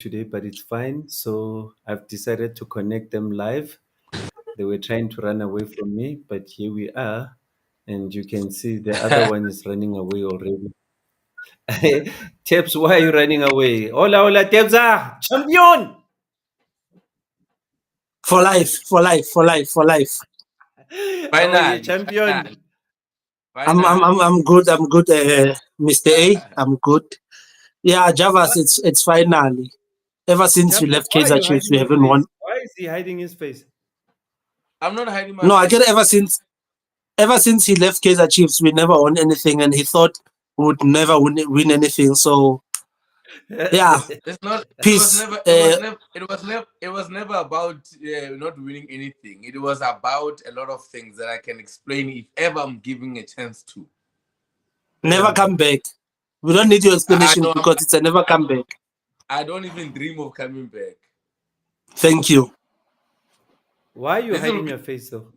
today, but it's fine. So I've decided to connect them live. They were trying to run away from me, but here we are. And you can see the other one is running away already. Teps, why are you running away? Hola, hola, Tepsa! Champion! For life, for life, for life, for life. How are you, Finally, champion? I'm good. I'm good, Mr. A. I'm good. Yeah, Javas, it's finally. Ever since we Javas, left why are Kaiser you Chiefs, hiding we your haven't won. face? Why is he hiding his face? I'm not hiding my No, I face. get ever since he left Kaiser Chiefs, we never won anything, and he thought we would never win anything. So yeah, It's not. It was peace. never. It was never. It was never. It was never about not winning anything. It was about a lot of things that I can explain if ever I'm giving a chance to. Never come back. We don't need your I explanation know. because it's a never I come know. back. I don't even dream of coming back. Thank you. Why are you This will hiding be. your face though?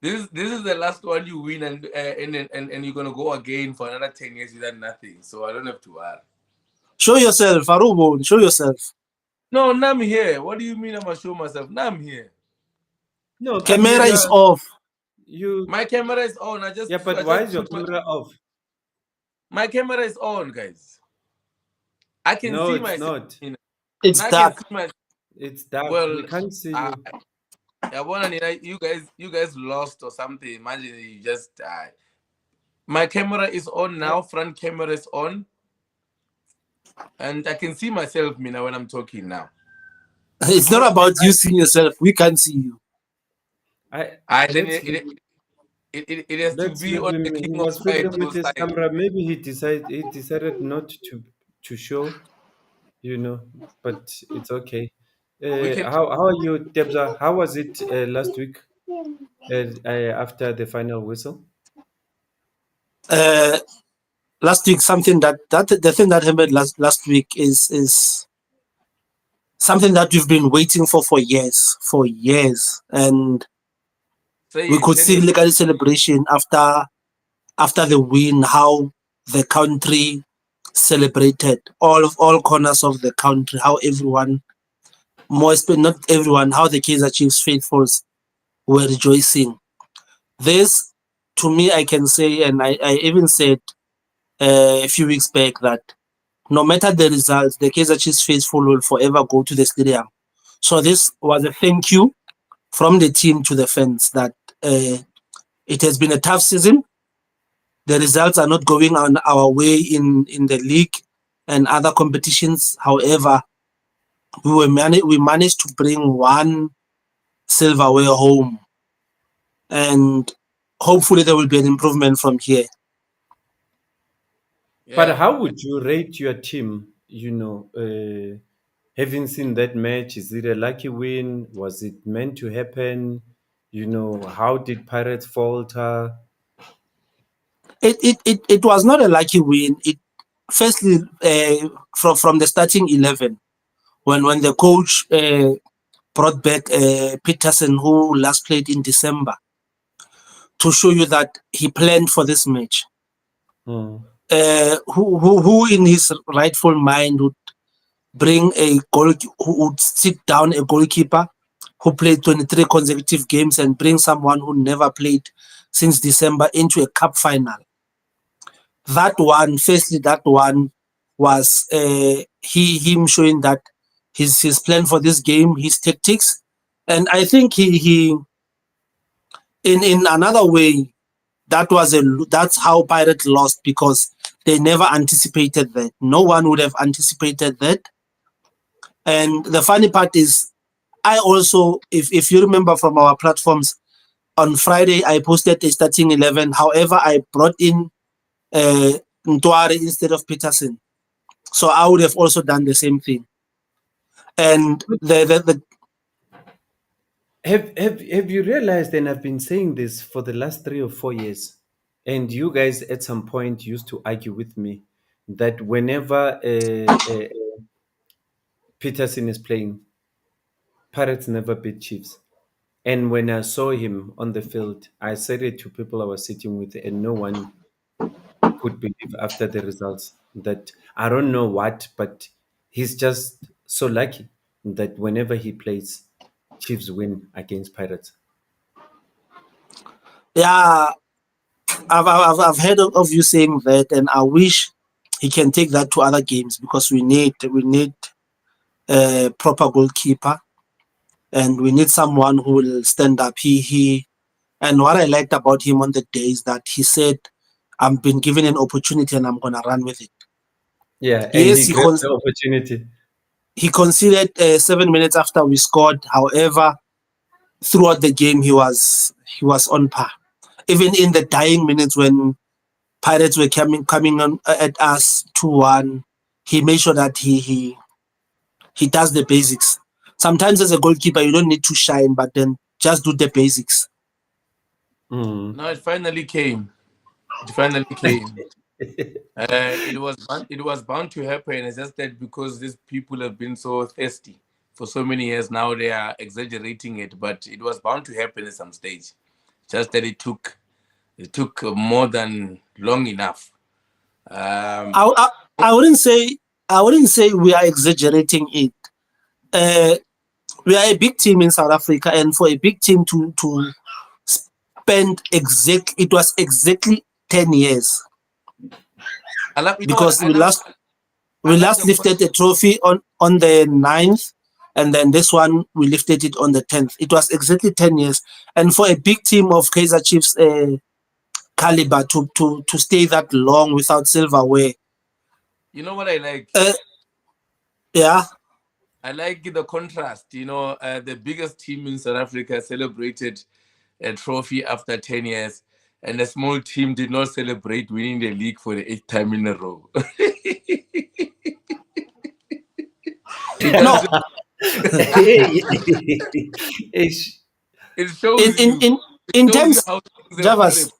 This is the last one you win, and you're gonna go again for another 10 years without nothing. So I don't have to worry. Show yourself, Arubo. Show yourself. No, now I'm here. What do you mean I'm gonna show myself? Now I'm here. No, but Camera is off. you My camera is on. yeah, but I why just is your put camera off? my camera is on, guys. I can No, see it's myself. not. It's Now I can dark. see my. It's dark. We Well, can't see I, you. I want to you guys lost or something. Imagine you just my camera is on now. Front camera is on, and I can see myself, Mina, when I'm talking now. It's not about you seeing yourself. We can't see you. I then Let's leave, it has to let's be leave on him. the He King of was fiddling with Fighter his side. camera. Maybe he decided not to show, but it's okay. We can. How are you, Debza? How was it last week after the final whistle? Uh, last week, something that the thing that happened last week is something that we've been waiting for years, and Say we it. could Tell see me. legal celebration after the win, how the country celebrated all corners of the country, how everyone, not everyone, how the Kaizer Chiefs faithfuls were rejoicing. This, to me, I can say, and I even said a few weeks back that no matter the results, the Kaizer Chiefs faithful will forever go to the stadium. So this was a thank you from the team to the fans that it has been a tough season. The results are not going on our way in the league and other competitions. However, we managed to bring one silverware home, and hopefully there will be an improvement from here. But Yeah. how would you rate your team? Having seen that match, is it a lucky win? Was it meant to happen? How did Pirates falter? It was not a lucky win. It firstly from the starting 11 when the coach brought back Peterson, who last played in December, to show you that he planned for this match. Hmm. Who in his rightful mind would bring who would sit down a goalkeeper who played 23 consecutive games and bring someone who never played since December into a cup final? That one was him showing that his plan for this game, his tactics, and I think he in another way that's how Pirate lost, because they never anticipated that. No one would have anticipated that. And the funny part is, I also, if you remember from our platforms, on Friday I posted a starting 11. However, I brought in Ntwari instead of Peterson. So I would have also done the same thing. And the Have you realized, and I've been saying this for the last 3 or 4 years, and you guys at some point used to argue with me that whenever Peterson is playing, Pirates never beat Chiefs. And when I saw him on the field, I said it to people I was sitting with, and no one could believe after the results that I don't know what, but he's just so lucky that whenever he plays, Chiefs win against Pirates. Yeah, I've heard of you saying that, and I wish he can take that to other games because we need a proper goalkeeper, and we need someone who will stand up. He and what I liked about him on the day is that he said, "I've been given an opportunity and I'm gonna run with it." Yeah, and Yes, he grabbed the opportunity. he conceded 7 minutes after we scored. However, throughout the game he was on par. Even in the dying minutes when Pirates were coming on at us 2-1, he made sure that he does the basics. Sometimes as a goalkeeper you don't need to shine, but then just do the basics. No, it finally came. It finally came. It was bound to happen. It's just that because these people have been so thirsty for so many years now, they are exaggerating it. But it was bound to happen at some stage. Just that it took more than long enough. I wouldn't say we are exaggerating it. We are a big team in South Africa, and for a big team to spend it was exactly 10 years. Because we last lifted a trophy on the 9th, and then this one we lifted it on the 10th. It was exactly 10 years, and for a big team of Kaizer Chiefs caliber to stay that long without silverware. You know what I like? Yeah. I like the contrast. You know, the biggest team in South Africa celebrated a trophy after 10 years, and a small team did not celebrate winning the league for the 8th time in a row. No. It shows in terms Javas,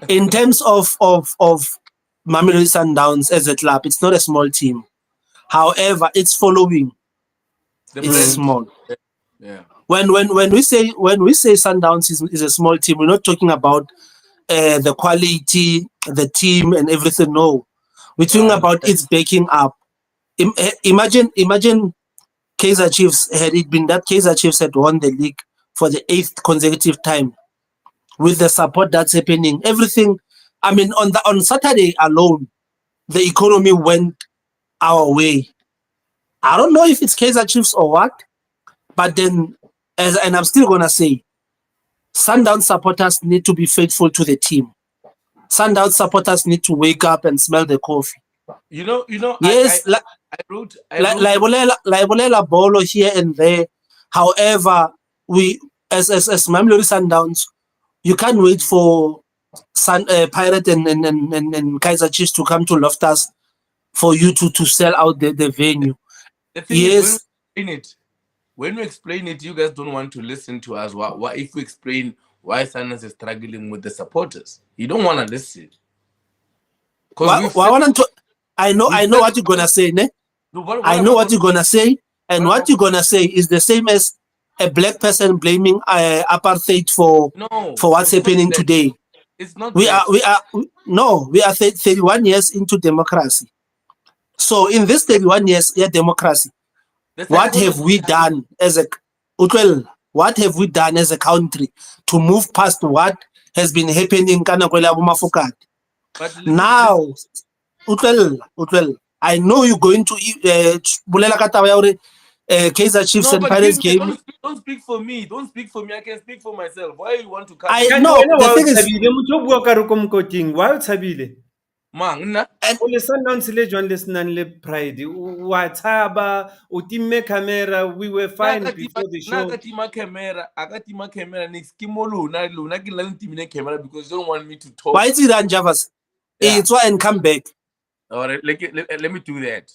in terms of Mamelodi Sundowns as a club, it's not a small team. However, its following is small. Yeah. When we say Sundowns is a small team, we're not talking about the quality, the team, and everything. No, we're talking about its backing up. Imagine Kaizer Chiefs, had it been that Kaizer Chiefs had won the league for the 8th consecutive time, with the support that's happening, everything. I mean, on Saturday alone, the economy went our way. I don't know if it's Kaizer Chiefs or what, but then, and I'm still gonna say, Sundown supporters need to be faithful to the team. Sundown supporters need to wake up and smell the coffee. You know. Yes, I wrote Laibolela Bolo here and there. However, we as Mamelodi Sundowns, you can't wait for Pirate and Kaizer Chiefs to come to Loftus for you to sell out the venue. The thing is, when we explain it, you guys don't want to listen to us. What if we explain why Sundowns is struggling with the supporters? You don't want to listen. I know what you're gonna say, ne? I know what you're gonna say, and what you're gonna say is the same as a black person blaming apartheid for what's happening today. It's not. We are 31 years into democracy. So in this 31 years, democracy, what have we done as a country to move past what has been happening in Kanakwela Bumafokati? Now, I know you're going to Kaizer Chiefs and Pirates game. Don't speak for me. Don't speak for me. I can speak for myself. Why you want to come? I know. The thing is, why Ole Sundowns le John listening le pride. Wataba, utime camera, we were fine before the show. Akatima camera next Kimoluna, Luna Gilantimine camera because you don't want me to talk. Why is it on Javas? It's why and come back. All right, let me do that.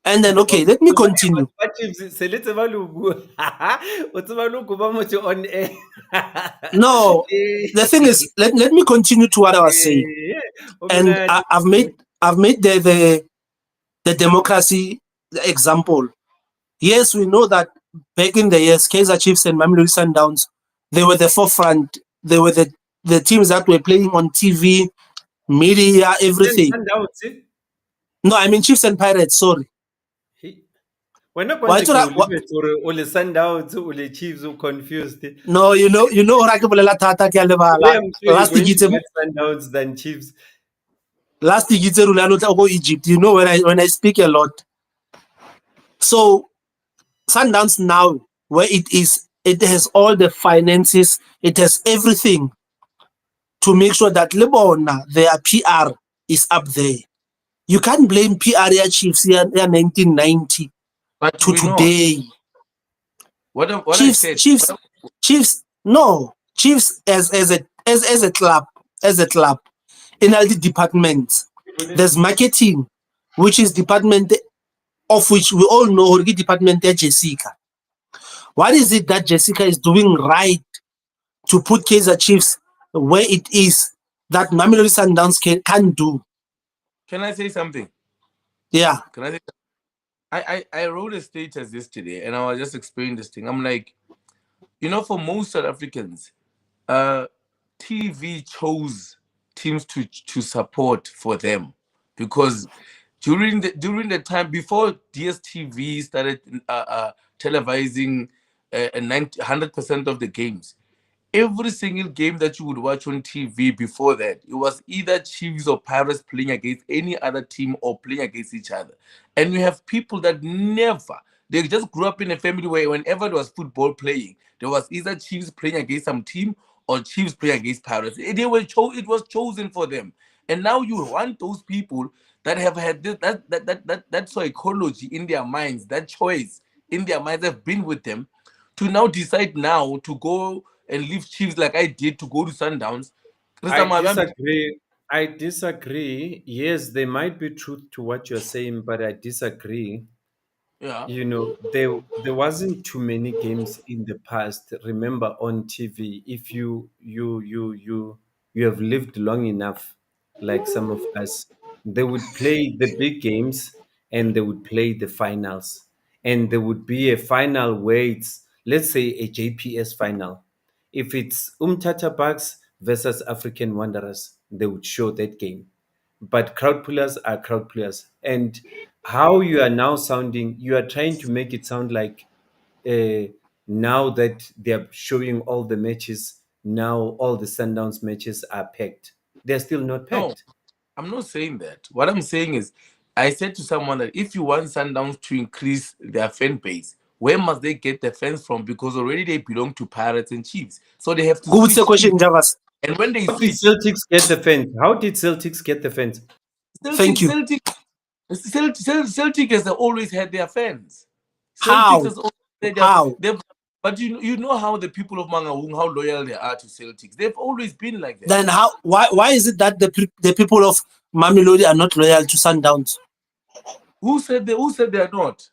And then let me continue. No, the thing is, let me continue to what I was saying. And I've made the democracy example. Yes, we know that back in the years, Kaizer Chiefs and Mamelodi Sundowns, they were the forefront. They were the teams that were playing on TV, media, everything. No, I mean Chiefs and Pirates. Sorry. He, when I Why want to to go, what? or the Sundowns, or the Chiefs, who confused. No, you know ra ke bolela thata ke a lebala. Today I'm sure you're Last going to gig get Sundowns than Chiefs. last gig itse rule lo tla go Egypt. You know when I speak a lot. So Sundowns now where it is, it has all the finances, it has everything to make sure that Lebona their PR is up there. You can't blame PR ya Chiefs ya 1990 But to we know today. what I Chiefs, said. Chiefs, Chiefs. No, Chiefs as a club, as a club, in all the departments. There's marketing, which is department of which we all know the department of Jessica. What is it that Jessica is doing right to put Kaizer Chiefs where it is that Mamelodi Sundowns can do? Can I say something? Yeah. Can I say? I wrote a status yesterday, and I was just explaining this thing. I'm like, for most South Africans, TV chose teams to support for them because during the time before DSTV started televising 100% of the games, every single game that you would watch on TV before that, it was either Chiefs or Pirates playing against any other team or playing against each other. And you have people that they just grew up in a family where whenever there was football playing, there was either Chiefs playing against some team or Chiefs playing against Pirates. It was chosen for them. And now you want those people that have had that psychology in their minds, that choice in their minds have been with them to now decide now to go and leave Chiefs like I did to go to Sundowns. I disagree. I disagree. Yes, there might be truth to what you're saying, but I disagree. Yeah. There wasn't too many games in the past. Remember on TV, if you have lived long enough, like some of us, they would play the big games and they would play the finals, and there would be a final where it's, let's say, a JPS final. If it's Umtata Bucks versus African Wanderers, they would show that game. But crowd pullers are crowd pullers. And how you are now sounding, you are trying to make it sound like uh, now that they're showing all the matches, now all the Sundowns matches are packed. They're still not No, packed. I'm not saying that. What I'm saying is, I said to someone that if you want Sundowns to increase their fan base, where must they get the fans from? Because already they belong to Pirates and Chiefs, so they have to Good switch teams. question, Javas. And when they How did switch, Celtics get the fans? How did Celtics get the fans? Thank Celtic, you. Celtic, Celtic has always had their fans. Celtics How? has always had How? but you know how the people of Mangaung, how loyal they are to Celtics. They've always been like that. Then how? Why is it that the people of Mamelodi are not loyal to Sundowns? Who said they are not?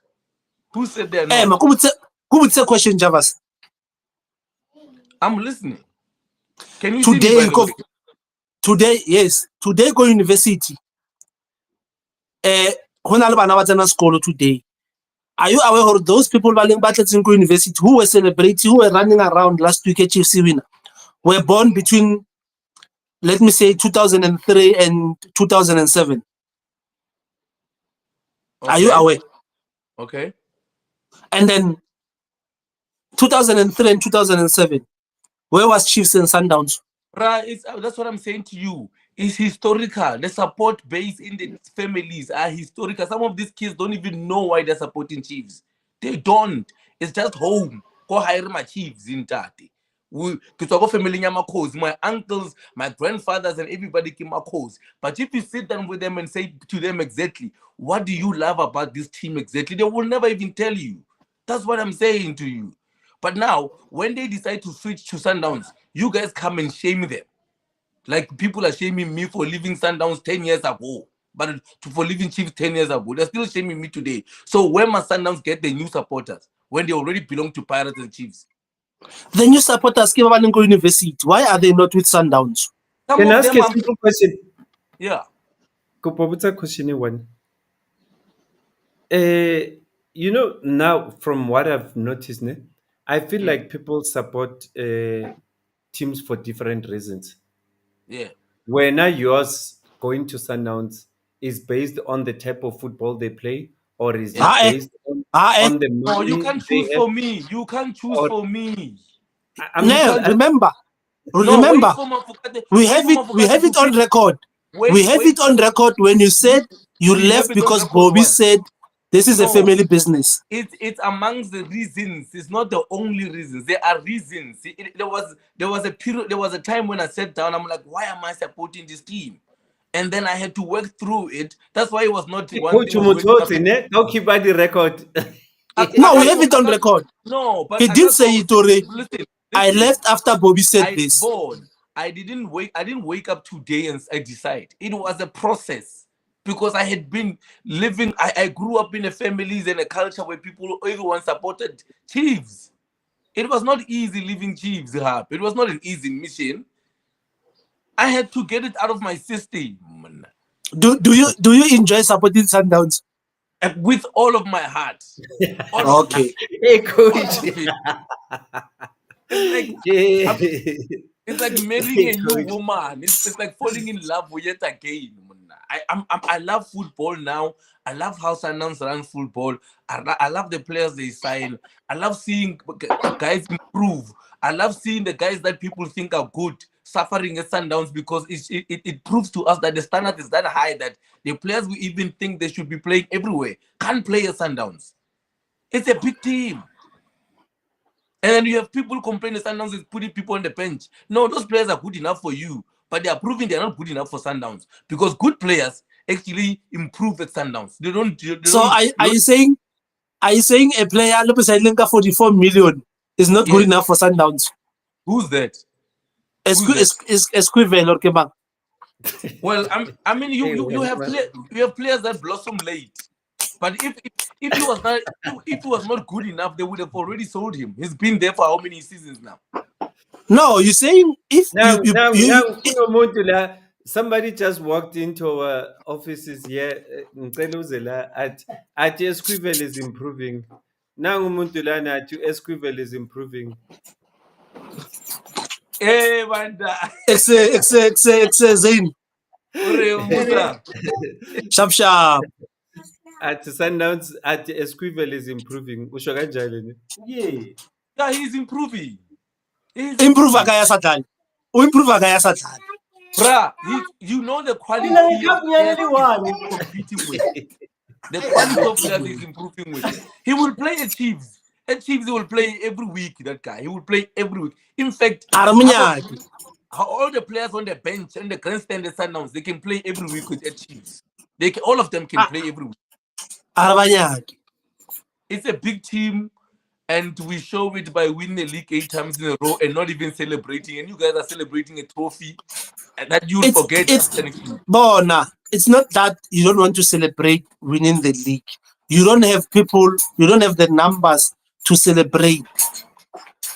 Who said they are Eh, not? good question, Javas. I'm listening. Can you see me, by the way? Today, yes. Today go university. Ho na le bana ba tsena sekolo today. Are you aware of those people ba leng ba tletseng go university who were celebrating, who were running around last week at Chiefs winner, were born between, let me say, 2003 and 2007? Are you Okay. aware? Okay. And then 2003 and 2007, where was Chiefs and Sundowns? Right, that's what I'm saying to you. It's historical. The support base in the families are historical. Some of these kids don't even know why they're supporting Chiefs. They don't. It's just home. Go hire my Chiefs in Tati. We go family Yamakos, my uncles, my grandfathers, and everybody came Makos. But if you sit down with them and say to them exactly, what do you love about this team exactly? They will never even tell you. That's what I'm saying to you. But now, when they decide to switch to Sundowns, you guys come and shame them. Like people are shaming me for leaving Sundowns 10 years ago, but for leaving Chiefs 10 years ago. They're still shaming me today. So where must Sundowns get the new supporters when they already belong to Pirates and Chiefs? The new supporters came about Go University. Why are they not with Sundowns? Some Can I of ask them a are, simple question? yeah. Kupobutsa question one. Now from what I've noticed, I feel like people support teams for different reasons. Yeah. Where now yours going to Sundowns is based on the type of football they play, or is it Ah, eh. based Ah, eh. on the No, you money can't they choose have? for me. You can't choose Or for me. I'm You No, can't. remember, No, wait remember, for Mafokate. we Wait have for it. We Mafokate have to it on finish. record. Wait, We have wait. it on record when you said you We have left it on because record Bobby what? said this is a No, family business. it's amongst the reasons. It's not the only reasons. There are reasons. There was a period. There was a time when I sat down. I'm like, why am I supporting this team? And then I had to work through it. That's why it was not one Coach thing was going Mutoti, after. ne? Don't keep by the record. No, we have it on record. No, but He I did can't say go. it already. Listen, I listen. left after Bobby said this. Born. I didn't wake up today and I decide. It was a process because I had been living. I grew up in a families and a culture where everyone supported Chiefs. It was not easy living Chiefs, Hap. It was not an easy mission. I had to get it out of my system. Do you enjoy supporting Sundowns? And with all of my heart. Okay. Hey, coach. It's like Yeah. it's like marrying a new woman. It's like falling in love yet again. I love football now. I love how Sundowns run football. I love the players they sign. I love seeing guys improve. I love seeing the guys that people think are good suffering at Sundowns because it proves to us that the standard is that high that the players we even think they should be playing everywhere can't play at Sundowns. It's a big team. And then you have people complaining Sundowns is putting people on the bench. No, those players are good enough for you, but they are proving they are not good enough for Sundowns because good players actually improve at Sundowns. They don't. So are you saying a player representing 44 million is not good Yes. enough for Sundowns? Who's that? Esquivel or Kebang? Well, I mean, you have players that blossom late, but if he was not good enough, they would have already sold him. He's been there for how many seasons now? No, you're saying if somebody just walked into our offices here. At Esquivel is improving. Now Muntulana at Esquivel is improving. Hey, Wanda. Zain. Sharp. At Sundowns, at Esquivel is improving. Yeah, he's improving. Improve agaya sadlali. Improve agaya sadlali. Bruh, you know the quality of players he's competing with. The quality of players he's improving with. He will play at Chiefs. At Chiefs, he will play every week, that guy. He will play every week. In fact, all the players on the bench and the grandstand at Sundowns, they can play every week with at Chiefs. All of them can play every week. It's a big team, and we show it by winning the league 8 times in a row and not even celebrating. And you guys are celebrating a trophy and that you'll forget. Bona, it's not that you don't want to celebrate winning the league. You don't have people, you don't have the numbers to celebrate.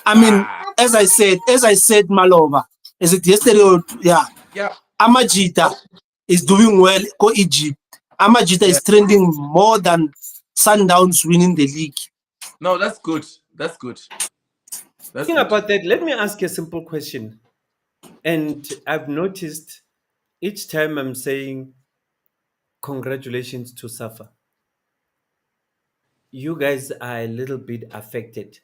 I mean, as I said, Maloba, is it yesterday or yeah? Amajita is doing well. Go Egypt. Amajita is trending more than Sundowns winning the league. No, that's good. That's good. Thinking about that, let me ask you a simple question. And I've noticed each time I'm saying congratulations to Safa, you guys are a little bit affected.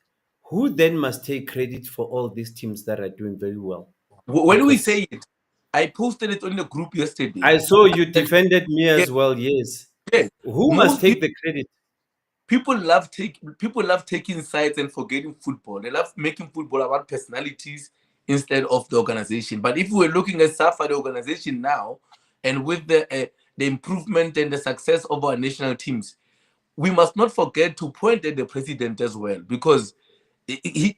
Who then must take credit for all these teams that are doing very well? When we say it, I posted it on the group yesterday. I saw you defended me as well. Yes. Who must take the credit? People love taking sides and forgetting football. They love making football about personalities instead of the organization. But if we're looking at SAFA, the organization now, and with the improvement and the success of our national teams, we must not forget to point at the president as well, because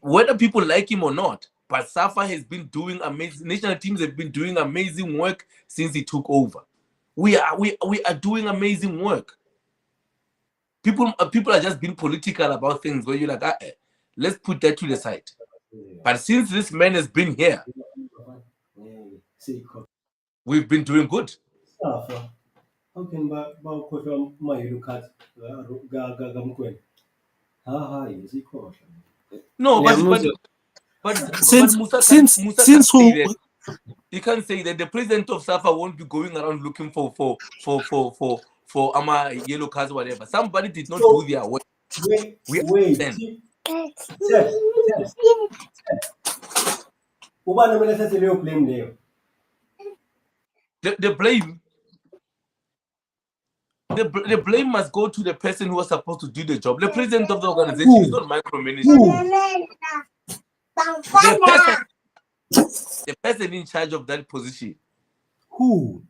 whether people like him or not, but SAFA has been doing amazing. National teams have been doing amazing work since he took over. We are doing amazing work. People are just being political about things where you're like, let's put that to the side. But since this man has been here, we've been doing good. No, but since who You can't say that the president of SAFA won't be going around looking for yellow cards, whatever. Somebody did not do So their work. We wait. understand. Chef, ubani kumele athathe leyo blame leyo? The blame. The blame must go to the person who was supposed to do the job. The president of the organization is not micromanaging. The person in charge of that position. Who?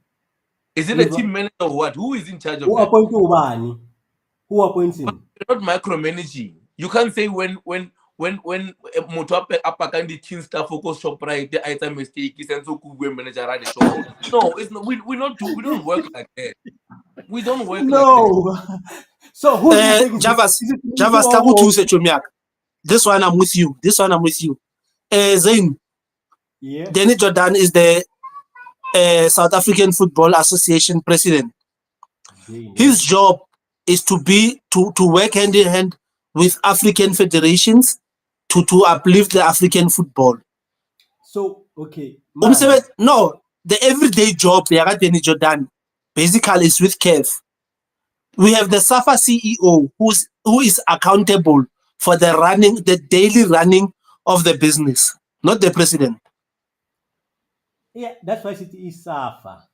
Is it a team manager or what? Who is in charge of Who that? appoint ubani? Who appoints him? You're not micromanaging. You can't say when Mutu apakandi team staff focus shop right the item mistake is and so good manager at the shop. No, it's not. We don't work like that. We don't work like that. No. So who do you think? Javas, Javas, this one I'm with you. Zain, yeah. Danny Jordan is the South African Football Association president. His job is to work hand in hand with African federations to uplift the African football. So okay. No, the everyday job Danny Jordan basically is with CAF. We have the SAFA CEO who is accountable for the daily running of the business, not the president. Yeah, that's why it is SAFA.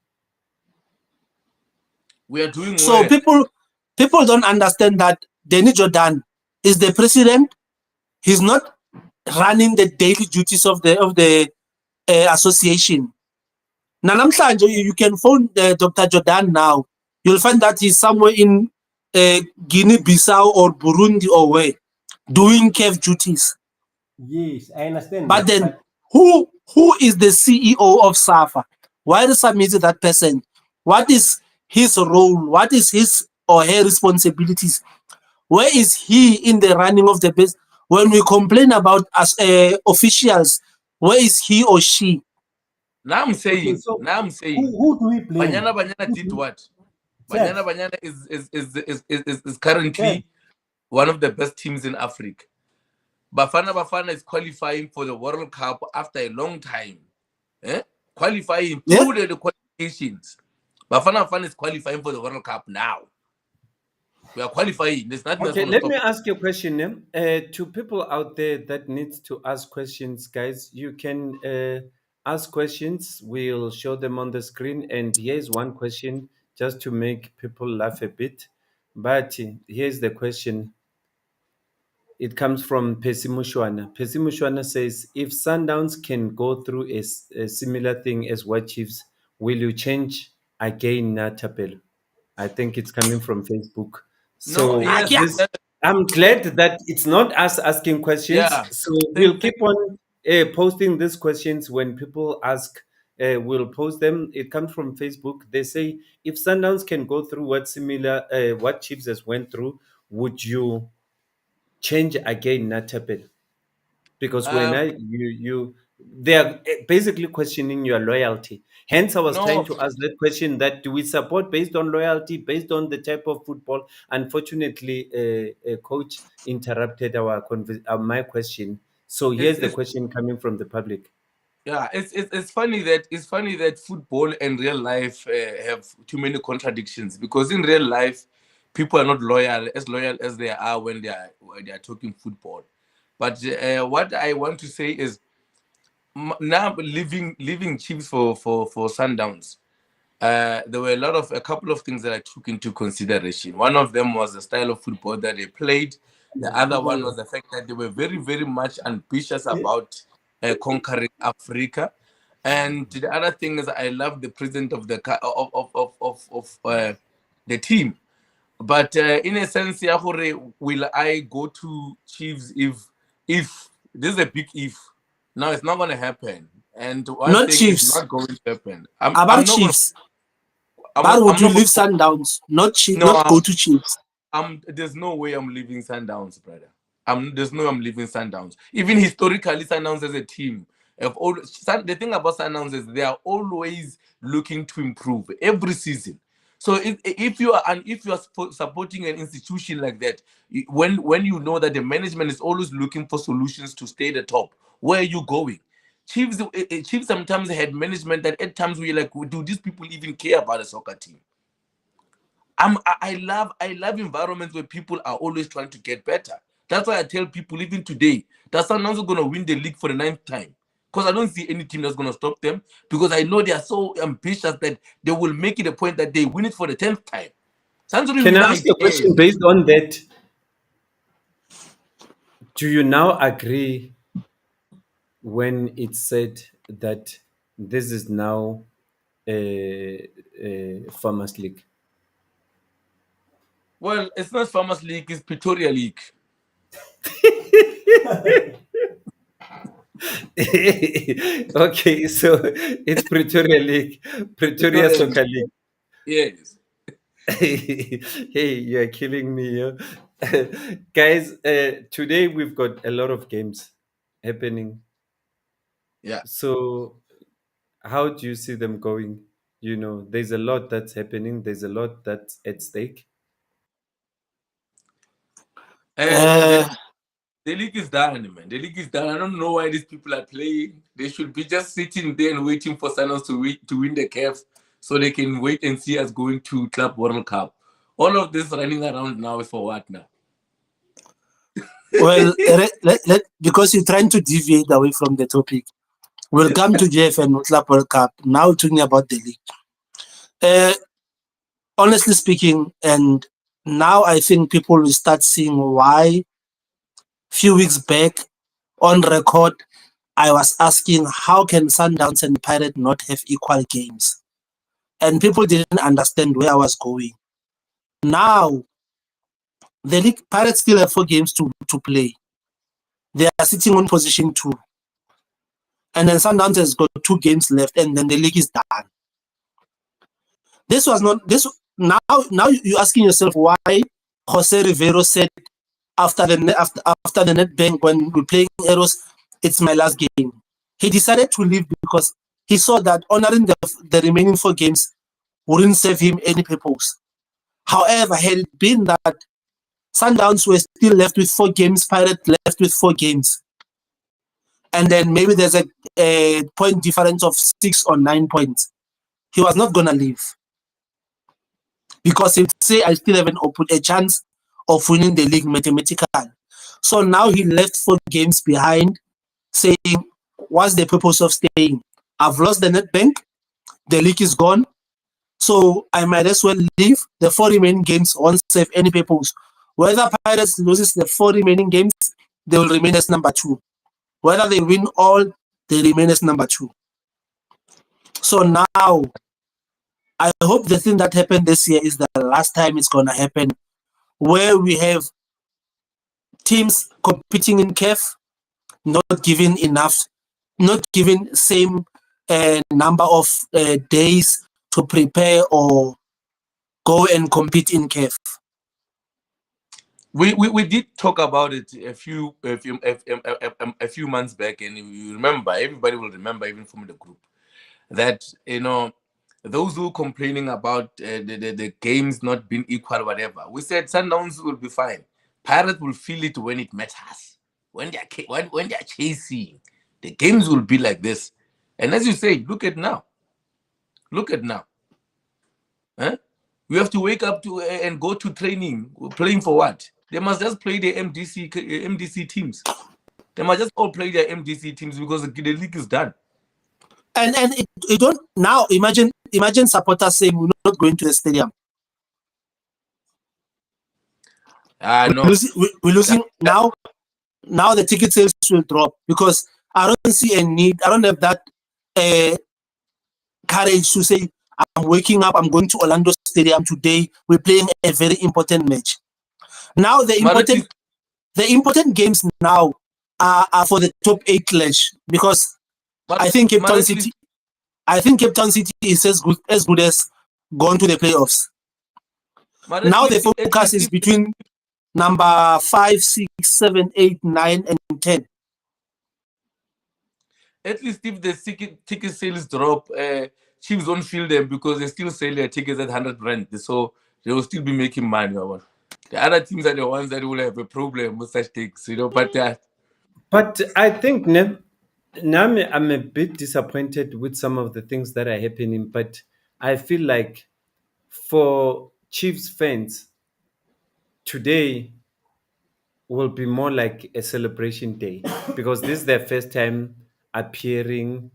We are doing so well. people don't understand that Danny Jordan is the president. He's not running the daily duties of the association. Namhlanje, you can phone Dr. Jordan now. You'll find that he's somewhere in Guinea-Bissau or Burundi or where, doing CAF duties. Yes, I understand. But then, who is the CEO of SAFA? Why is submitted that person? What is his role? What is his or her responsibilities? Where is he in the running of the business? When we complain about as officials, where is he or she? Now I'm saying, who do we blame? Banyana did what? Banyana is currently one of the best teams in Africa. Bafana is qualifying for the World Cup after a long time. Qualifying through the qualifications. Bafana is qualifying for the World Cup now. We are qualifying. There's nothing Okay, let me ask you a question. To people out there that needs to ask questions, guys, you can ask questions. We'll show them on the screen. And here's one question just to make people laugh a bit. But here's the question. It comes from Pesimushwana. Pesimushwana says, if Sundowns can go through a similar thing as White Chiefs, will you change again, Natapel? I think it's coming from Facebook. So I'm glad that it's not us asking questions. Yeah. So we'll keep on posting these questions when people ask. We'll post them. It comes from Facebook. They say, if Sundowns can go through what Chiefs has went through, would you change again, Natapel? Because when they are basically questioning your loyalty. Hence, I was trying to ask that question: that do we support based on loyalty, based on the type of football? Unfortunately, a coach interrupted my question. So here's the question coming from the public. Yeah, it's funny that football and real life have too many contradictions, because in real life, people are not loyal as they are when they are talking football. But what I want to say is, now leaving Chiefs for Sundowns, there were a couple of things that I took into consideration. One of them was the style of football that they played. The other one was the fact that they were very, very much ambitious about conquering Africa. And the other thing is, I love the president of the team. But in a sense, will I go to Chiefs if this is a big if? No, it's not going to happen. And not Chiefs. It's not going to happen. About Chiefs. But would you leave Sundowns? Not Chiefs. No, not go to Chiefs. There's no way I'm leaving Sundowns, brother. There's no way I'm leaving Sundowns. Even historically, Sundowns as a team, the thing about Sundowns is they are always looking to improve every season. So if you are supporting an institution like that, when you know that the management is always looking for solutions to stay at the top, where are you going? Chiefs sometimes had management that at times we like, do these people even care about a soccer team? I love environments where people are always trying to get better. That's why I tell people even today that Sundowns are going to win the league for the 9th time, because I don't see any team that's going to stop them, because I know they are so ambitious that they will make it a point that they win it for the 10th time. Can I ask you a question based on that? Do you now agree when it's said that this is now a Farmers League? Well, it's not Farmers League, it's Pretoria League. Okay, so it's Pretoria League, Pretoria Soccer League. Yes. Hey, you're killing me. Guys, today we've got a lot of games happening. Yeah. So how do you see them going? You know, there's a lot that's happening. There's a lot that's at stake. The league is done, man. The league is done. I don't know why these people are playing. They should be just sitting there and waiting for Sundowns to win the CAF, so they can wait and see us going to Club World Cup. All of this running around now is for what now? Well, because you're trying to deviate away from the topic, we'll come to JFN Club World Cup. Now talking about the league. Honestly speaking, and now I think people will start seeing why. Few weeks back, on record, I was asking how can Sundowns and Pirate not have equal games, and people didn't understand where I was going. Now, the league Pirates still have 4 games to play. They are sitting on position 2, and then Sundowns has got 2 games left, and then the league is done. This was not this. Now you're asking yourself why Jose Rivero said after the Nedbank, when we're playing Eros, it's my last game. He decided to leave because he saw that honoring the remaining 4 games wouldn't serve him any purpose. However, had it been that Sundowns were still left with 4 games, Pirate left with 4 games, and then maybe there's a point difference of 6 or 9 points, he was not going to leave. Because he'd say, I still have a chance of winning the league mathematically. So now he left 4 games behind, saying, what's the purpose of staying? I've lost the Nedbank, the league is gone, so I might as well leave. The 4 remaining games won't serve any purpose. Whether Pirates loses the 4 remaining games, they will remain as number 2. Whether they win all, they remain as number 2. So now, I hope the thing that happened this year is the last time it's going to happen, where we have teams competing in CAF, not given same number of days to prepare or go and compete in CAF. We did talk about it a few months back, and you remember, everybody will remember, even from the group, that those who complaining about the games not being equal, whatever, we said Sundowns will be fine. Pirates will feel it when it matters. When they're chasing, the games will be like this. And as you say, look at now. Huh? We have to wake up and go to training. We're playing for what? They must just play the MDC teams. They must just all play their MDC teams because the league is done. And it don't now. Imagine supporters saying we're not going to the stadium. No. We're losing now. Now the ticket sales will drop because I don't see a need. I don't have that courage to say I'm waking up. I'm going to Orlando Stadium today. We're playing a very important match. Now the important games now are for the top 8 clash because. I think Cape Town City is as good as going to the playoffs. Now the focus is between number 5, 6, 7, 8, 9, and 10. At least if the ticket sales drop, Chiefs don't feel them because they still sell their tickets at 100 rand, so they will still be making money. The other teams are the ones that will have a problem with such things, But I think, Now I'm a bit disappointed with some of the things that are happening, but I feel like for Chiefs fans, today will be more like a celebration day because this is their first time appearing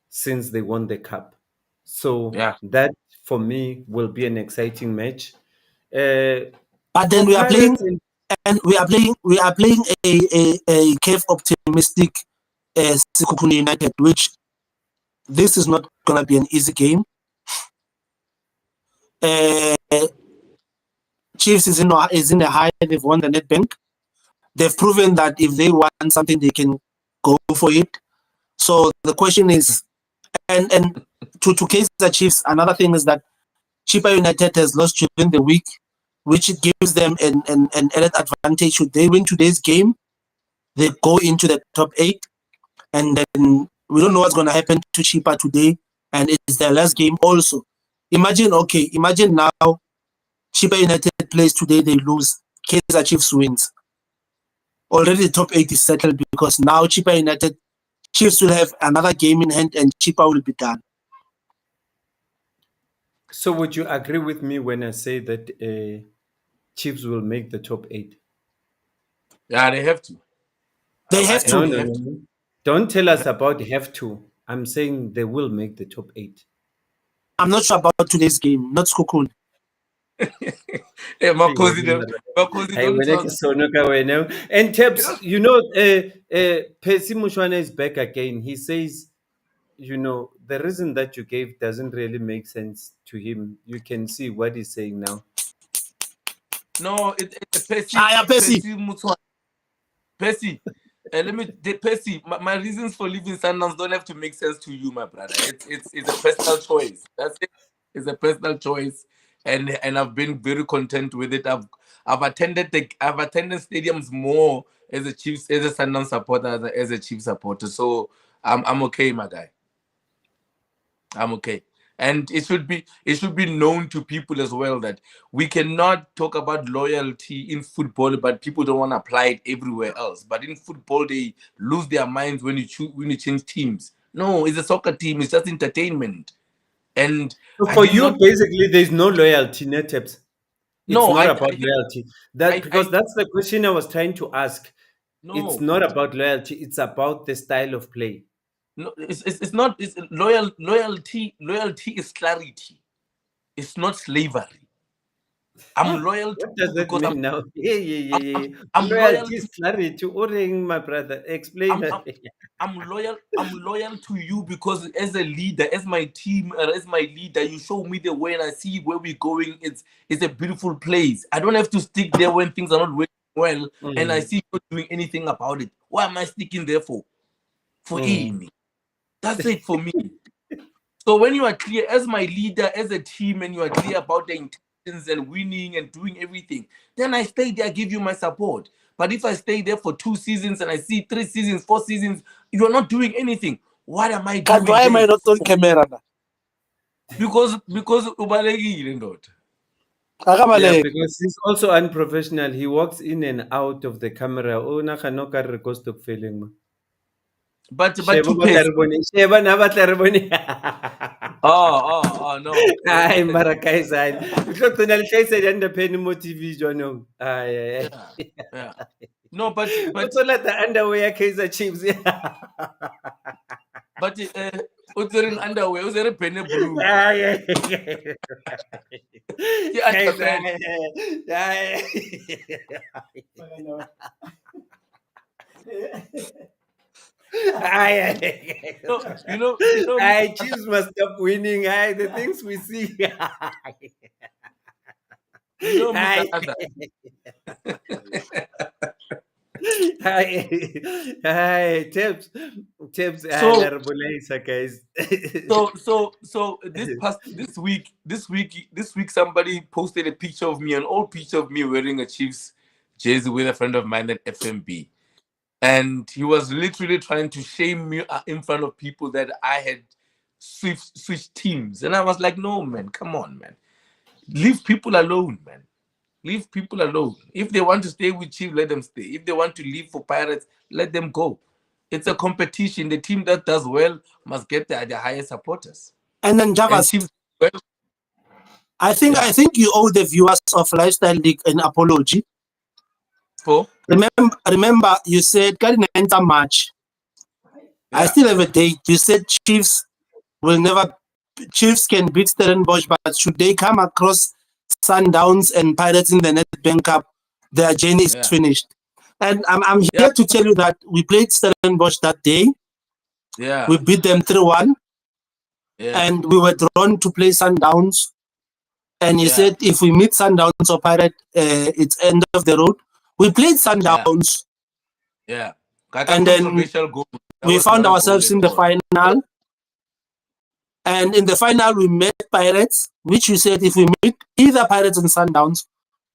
since they won the cup. So Yeah. that for me will be an exciting match. Uh, But then for Pirates, and we are playing a cave optimistic Sekhukhune United, which this is not gonna be an easy game. Chiefs is in a high. They've won the Nedbank. They've proven that if they want something, they can go for it. So the question is, and to Kaizer Chiefs, another thing is that Chippa United has lost during the week, which gives them an added advantage. Should they win today's game, they go into the top 8, and then we don't know what's going to happen to Chippa today, and it's their last game also. Imagine now Chippa United plays today, they lose, Kaizer Chiefs wins. Already the top 8 is settled because now Chippa United, Chiefs will have another game in hand and Chippa will be done. so would you agree with me when I say that Chiefs will make the top 8? Yeah, they have to. They have No, to. no, no. Don't tell us about have to. I'm saying they will make the top 8. I'm not sure about today's game, not Sekhukhune. Hey, Makosi, don't talk. And Taps, Percy Mushwana is back again. He says, the reason that you gave doesn't really make sense to him. You can see what he's saying now. No, it's Percy. Percy. Percy. Percy. My reasons for leaving Sundowns don't have to make sense to you, my brother. It's a personal choice. That's it. It's a personal choice, and I've been very content with it. I've attended stadiums more as a Sundowns supporter than as a Chiefs supporter. So I'm okay, my guy. I'm okay. And it should be known to people as well that we cannot talk about loyalty in football, but people don't want to apply it everywhere else. But in football, they lose their minds when you change teams. No, it's a soccer team. It's just entertainment. And so for you, basically, there's no loyalty, net Taps. It's not about loyalty. Because that's the question I was trying to ask. No, it's not about loyalty. It's about the style of play. No, it's not. It's loyalty. Loyalty is clarity. It's not slavery. I'm loyal to. What does that mean now? Yeah. I'm loyalty is clarity. Oring, my brother, explain that. I'm loyal. I'm loyal to you because as a leader, as my team, as my leader, you show me the way, and I see where we're going. It's a beautiful place. I don't have to stick there when things are not working well, and I see you not doing anything about it. Why am I sticking there for? For Amy. That's it for me. So when you are clear as my leader, as a team, and you are clear about the intentions and winning and doing everything, then I stay there, give you my support. But if I stay there for 2 seasons and I see 3 seasons, 4 seasons, you are not doing anything. What am I doing? Why am I not on camera now? Because ubalekile ndoda. Yeah, because he's also unprofessional. He walks in and out of the camera. But no. No. Hayi mara kaizani. Uhlogcina lihlayise yanda pheni mo TV jwanong. Hayi. Yeah. No, but Uthola the underwear Kaizer Chiefs. But utsering underwear, utsere penne blue. Chiefs must stop winning. The things we see. Tips, guys. So this week somebody posted a picture of me, an old picture of me wearing a Chiefs jersey with a friend of mine at FMB. And he was literally trying to shame me in front of people that I had switched teams. And I was like, no, man, come on, man. Leave people alone, man. Leave people alone. If they want to stay with Chiefs, let them stay. If they want to leave for Pirates, let them go. It's a competition. The team that does well must get the highest supporters. And then And Javas, Chiefs, well, I think you owe the viewers of Lifestyle League an apology. for Remember, you said Kari enter March. I still have a date. You said Chiefs can beat Stellenbosch, but should they come across Sundowns and Pirates in the Nedbank Cup, their journey is finished. And I'm here to tell you that we played Stellenbosch that day. Yeah. We beat them 3-1. Yeah. And we were drawn to play Sundowns. And you said if we meet Sundowns or Pirate, it's end of the road. We played Sundowns. Yeah. And then we found ourselves in the final. And in the final, we met Pirates, which you said if we meet either Pirates and Sundowns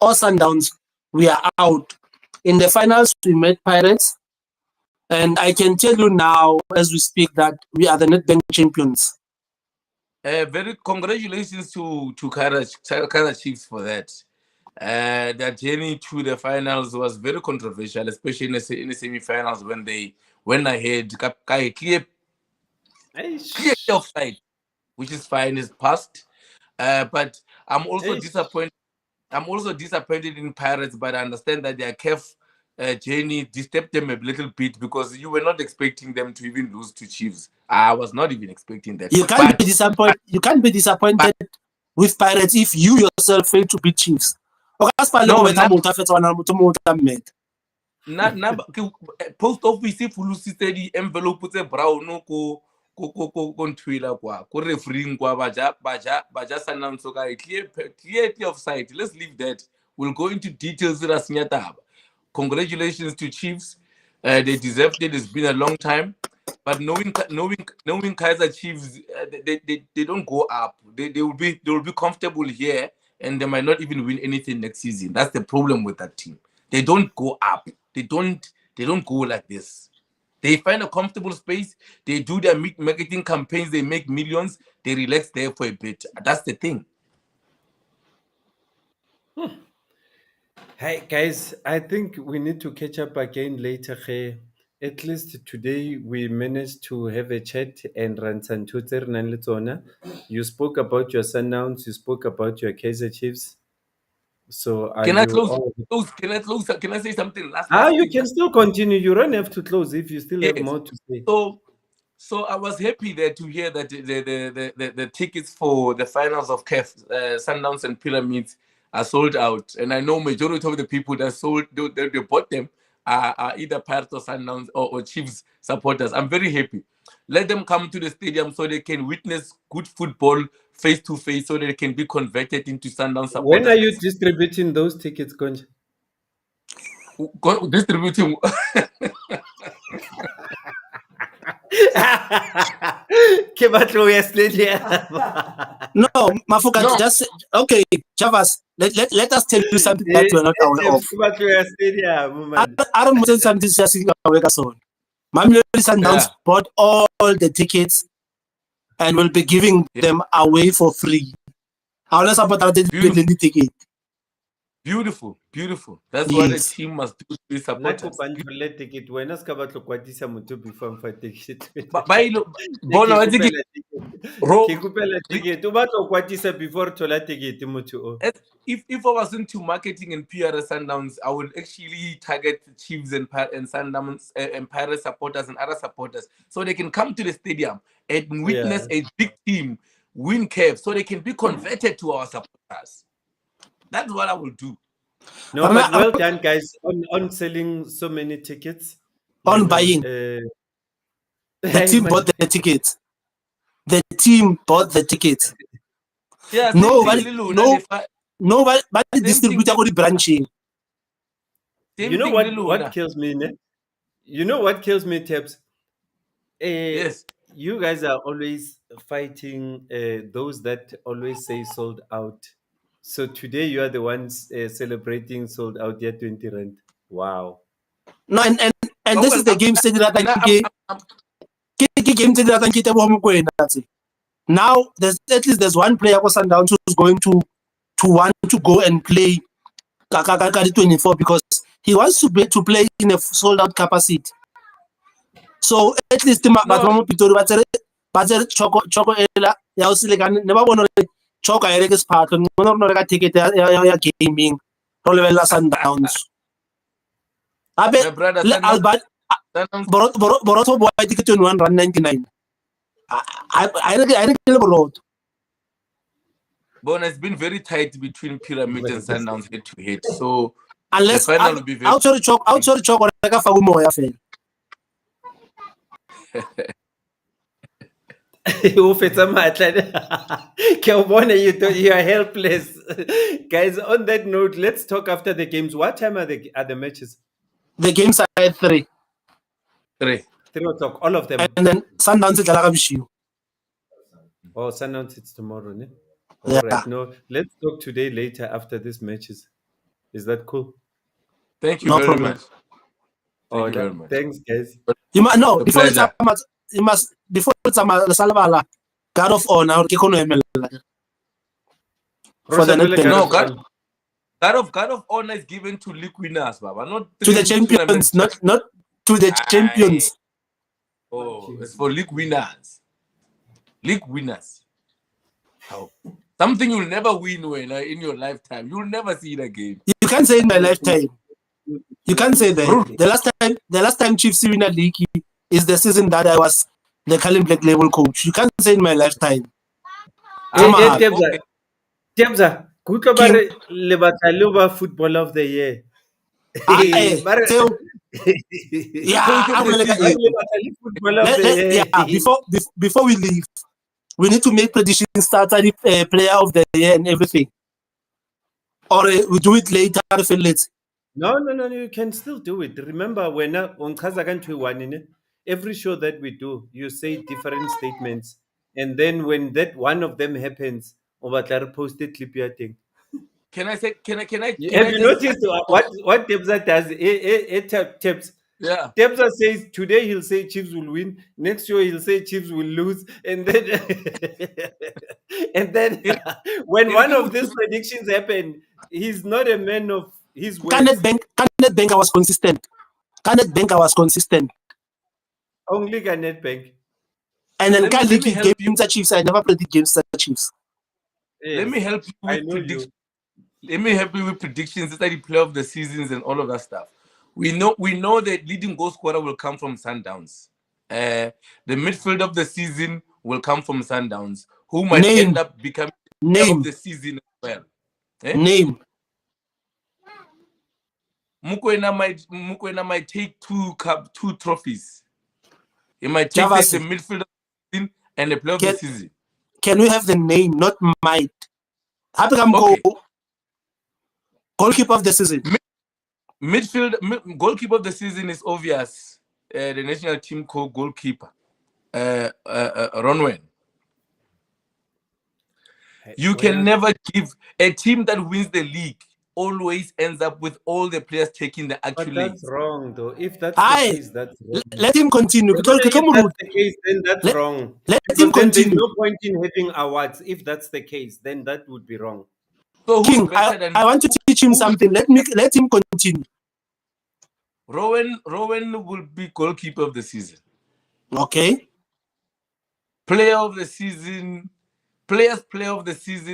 or Sundowns, we are out. In the finals, we met Pirates. And I can tell you now, as we speak, that we are the Nedbank champions. Very congratulations to Kaizer Chiefs for that. Their journey to the finals was very controversial, especially in the semi-finals when they went ahead. Clear offside, which is fine, is passed. But I'm also disappointed. I'm also disappointed in Pirates, but I understand that their CAF journey disturbed them a little bit because you were not expecting them to even lose to Chiefs. I was not even expecting that. You can't be disappointed. You can't be disappointed with Pirates if you yourself fail to beat Chiefs. Post office if you see the envelope brown ko ntwila kwa ko refereeing kwa baja Sundowns so clear offside. Let's leave that. We'll go into details. Congratulations to Chiefs. They deserved it. It's been a long time. But knowing Kaizer Chiefs, they don't go up. They will be comfortable here, and they might not even win anything next season. That's the problem with that team. They don't go up. They don't go like this. They find a comfortable space. They do their marketing campaigns. They make millions. They relax there for a bit. That's the thing. Hi guys, I think we need to catch up again later. At least today we managed to have a chat and run some Twitter. You spoke about your Sundowns, you spoke about your Kaizer Chiefs. So can I close? Can I say something last? You can still continue. You don't have to close if you still have more to say. So I was happy there to hear that the tickets for the finals of CAF, Sundowns and Pyramids are sold out, and I know majority of the people that they bought them are either Pirates or Sundowns or Chiefs supporters. I'm very happy. Let them come to the stadium so they can witness good football face to face, so they can be converted into Sundowns supporters. When are you distributing those tickets, Konja? Distributing. No, Mafuka, no. Just okay, Javas. Let us tell you something that we're not aware of. I don't know something just Mamelodi Sundowns bought all the tickets and will be giving them away for free. How let's about the ticket? Beautiful. That's what a team must do to be supporters. If I was into marketing and PR Sundowns, I would actually target Chiefs and Sundowns and Pirates supporters and other supporters so they can come to the stadium and witness a big team win CAF so they can be converted to our supporters. That's what I will do. No, but well done, guys, on selling so many tickets. On buying. The team bought the tickets. The team bought the tickets. Yeah, nobody distributed the branching. You know what kills me, ne? You know what kills me, Tabs? Yes. You guys are always fighting those that always say sold out. So today you are the ones celebrating sold out yet 20 rand. Wow. No, and this is the game stage that now there's one player for Sundowns who's going to want to go and play Kakakari 24 because he wants to play in a sold out capacity. So at least batho ba No, mo Pitori ba tsere choko ela ya o selekane ne ba bona gore choko a reke sephatlo ne bona gore reka ticket ya gaming ro lebella Sundowns abe my brother, le Albert Sundowns, borotho bo a ticket 21 rand 99 I reke le borotho Bon, it's been very tight between Pyramid and Sundowns head to head. So unless the final will be very. outside choko reka fa go moya fela O fetsa matla. Ke o bona you are helpless. Guys, on that note, let's talk after the games. What time are the matches? the games are at 3 3. 3 o'clock, all of them. and then Sundowns tla ka boshigo. Oh, Sundowns, it's tomorrow, ne? Yeah. All right. No, let's talk today later after these matches. Is that cool? Thank you No very problem. much. Thank you very much. Thanks, guys. You must no A before pleasure. you must before it's salabala God of honor ke kono emela for the Rosabella Nedbank. No, Gareth God of honor is given to league winners, Baba. Not To the 3 champions, tournaments. not to the Aye. champions. Oh, it's for league winners. League winners. How? Something you'll never win when in your lifetime. You'll never see it again. You can't say in my lifetime. You can't say that. The last time Chiefs win a league is the season that I was the Cullen Black label coach. You can't say in my lifetime. Okay. Tebza, kutlo ba re le batla le ba football of the year. Bare- So yeah, Coach of I'm the gonna season. le batla le football of the year. yeah. Before we leave, we need to make predictions. Start player of the year and everything, or we do it later. Let's. No, you can still do it. Remember, when on Kazakhstan 21, every show that we do, you say different statements. And then when that one of them happens, Obatlar posted clip your thing. Can I say? Can I? Have you just- noticed what Tebza does? Tebza. Yeah. Tebza says today he'll say Chiefs will win. Next show he'll say Chiefs will lose, and then when one of these predictions happen, he's not a man of his words. Canet Bank, I was consistent. Canet Bank, I was consistent. Only Garnet Bank. And then Let me help games are Chiefs. I never predict games are Chiefs. Let me help you I with know you. predictions. Let me help you with predictions. It's like the play of the seasons and all of that stuff. We know that leading goal scorer will come from Sundowns. The midfield of the season will come from Sundowns, who might Name. end up becoming player Name. of the season as well. Eh? Name. Mukwena might take two trophies. He might take Javas. the midfield of the season and the player of the season. Can we have the name, not might? Happy Okay. Goalkeeper of the season. Goalkeeper of the season is obvious. The national team goalkeeper, Ronwen. You can never give a team that wins the league always ends up with all the players taking the But actual that's league. wrong, though. If that's Aye. the case, that's wrong. Let him continue. If that's the case, then that's wrong. Let Because him then there's continue. no point in having awards. If that's the case, then that would be wrong. So who's King, better than I want to teach him something. Let him continue. Rowan will be goalkeeper of the season. Okay. Player of the season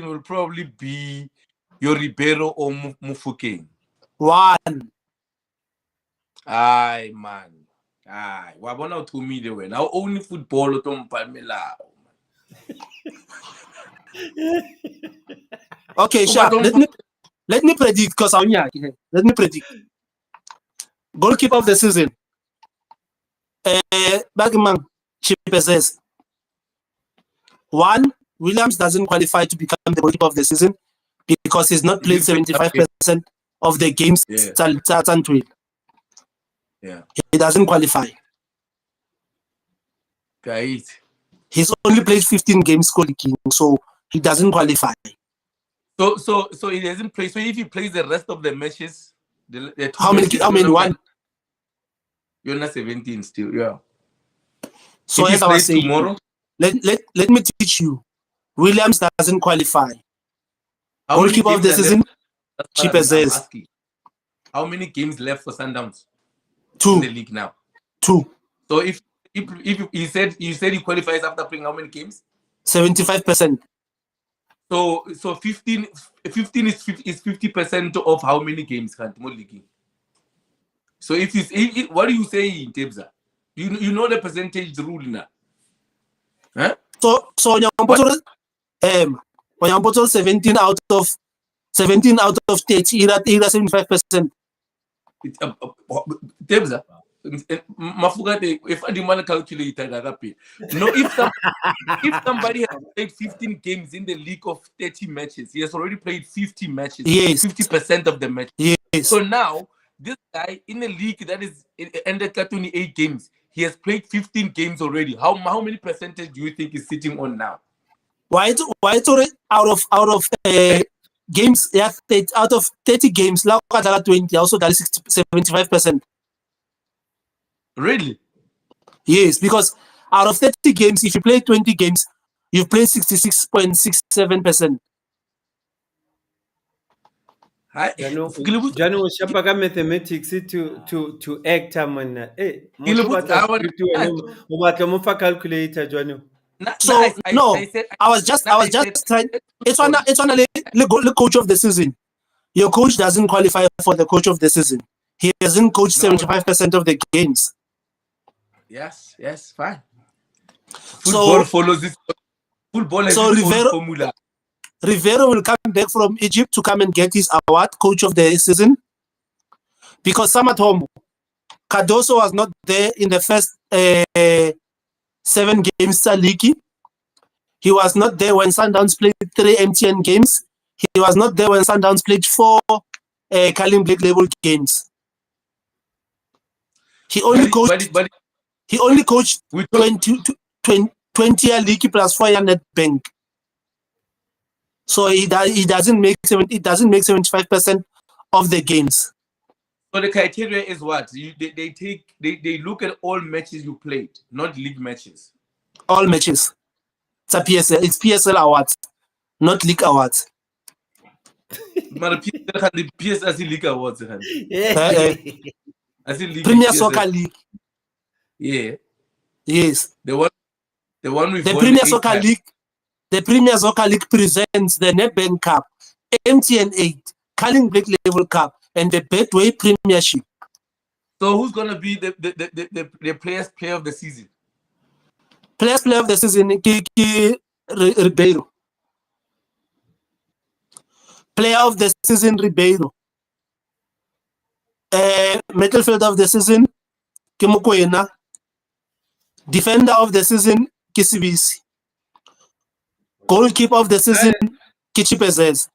will probably be your Ribeiro or Mufokeng. One. Aye, man. Aye. Wabona to me the way. Now only football to Palmela. Okay, sure. Let me predict because I'm here. Let me predict. Goalkeeper of the season. Bagman Chipezes. One, Williams doesn't qualify to become the goalkeeper of the season because he's not played 75% of the games. Yeah. He doesn't qualify. Right. He's only played 15 games goalkeeping, so he doesn't qualify. So he doesn't play. So if he plays the rest of the matches, the two How many? matches, How many? One. You're not 17 still, yeah. So if as he I was plays saying, tomorrow, let me teach you. Williams doesn't qualify. how many Goalkeeper of games the are season, left? That's what I'm Chipezes. asking. How many games left for Sundowns 2. in the league now? 2. So if if you said he qualifies after playing how many games? 75%. So 15 is 50% of how many games can't more league. So if you what do you say, Tebza? You know the percentage rule now. Huh? So when you put 17 out of 30, either 75%. Tebza, Mafugate, if I demand calculator, no, if somebody has played 15 games in the league of 30 matches, he has already played 50 matches, Yes. 50% of the matches. Yes. So now, this guy in a league that is ended 28 games, he has played 15 games already. How many percentage do you think is sitting on now? Why it's already out of games? Yeah, out of 30 games, now 20, also got 75%. Really? Yes, because out of 30 games, if you play 20 games, you've played 66.67%. Jano shapa ka mathematics to act amana. Eh, motho ba tla script wena o batla mo fa calculator Jano. I was just trying. It's on the coach of the season. Your coach doesn't qualify for the coach of the season. He hasn't coached 75% of the games. Yes, fine. Football follows this. Football has its own formula. Rivero will come back from Egypt to come and get his award, coach of the season. Because some at home, Cardoso was not there in the first 7 games league. He was not there when Sundowns played 3 MTN games. He was not there when Sundowns played 4 Carling Black Label games. He only coached 20-year league plus 4-year Nedbank. So it doesn't make 75% of the games. So the criteria is what? They look at all matches you played, not league matches. All matches. It's a PSL. It's PSL awards, not league awards. But the PSL league awards. Premier Soccer League. Yeah. Yes. The one with the Premier Soccer League. The Premier Soccer League presents the Nedbank Cup, MTN 8, Carling Black Label Cup, and the Betway Premiership. So who's gonna be the players player of the season? Players player of the season, Ribeiro. Player of the season, Ribeiro. Midfielder of the season, Mokoena. Defender of the season, Kisibisi. Goalkeeper of the season, Kichipezes.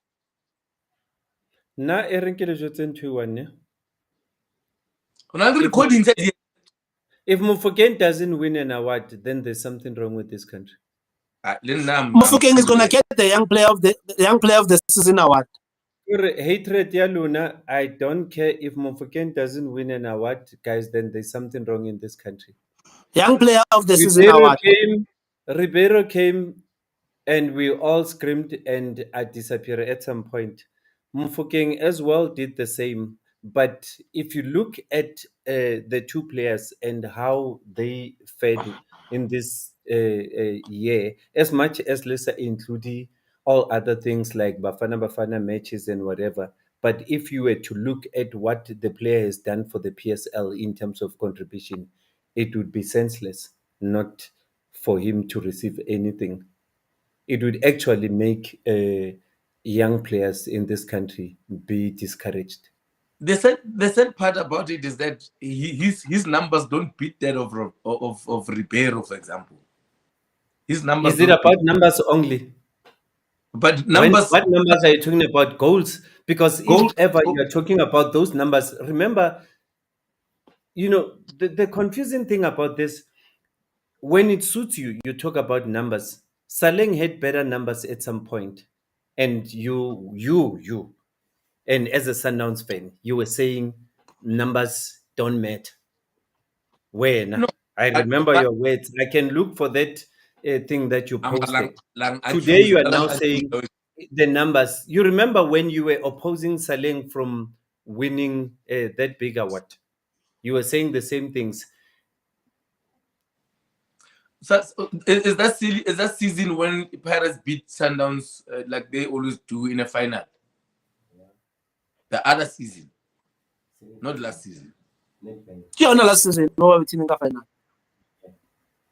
Na erinkele jotse ntho one. If Mofokeng doesn't win an award, then there's something wrong with this country. Mofokeng is gonna get the young player of the season award. Hatred ya Luna, I don't care if Mofokeng doesn't win an award, guys, then there's something wrong in this country. Young player of the season award. Ribeiro came and we all screamed and disappeared at some point. Mofokeng as well did the same. But if you look at the 2 players and how they fared in this year, as much as let's include all other things like Bafana matches and whatever, but if you were to look at what the player has done for the PSL in terms of contribution, it would be senseless not for him to receive anything. It would actually make young players in this country be discouraged. The sad part about it is that his numbers don't beat that of Ribeiro, for example. His numbers. Is it about numbers only? But numbers. What numbers are you talking about? Goals? Because if ever you're talking about those numbers, remember, the confusing thing about this, when it suits you, you talk about numbers. Saleng had better numbers at some point, and you. And as a Sundowns fan, you were saying numbers don't matter. Where? No, I remember your words. I can look for that thing that you posted. Today you are now saying the numbers. You remember when you were opposing Saleng from winning that big award? You were saying the same things. Is that silly? Is that season when Pirates beat Sundowns like they always do in a final? The other season, not last season. Ke yona last season no ba beating ka final.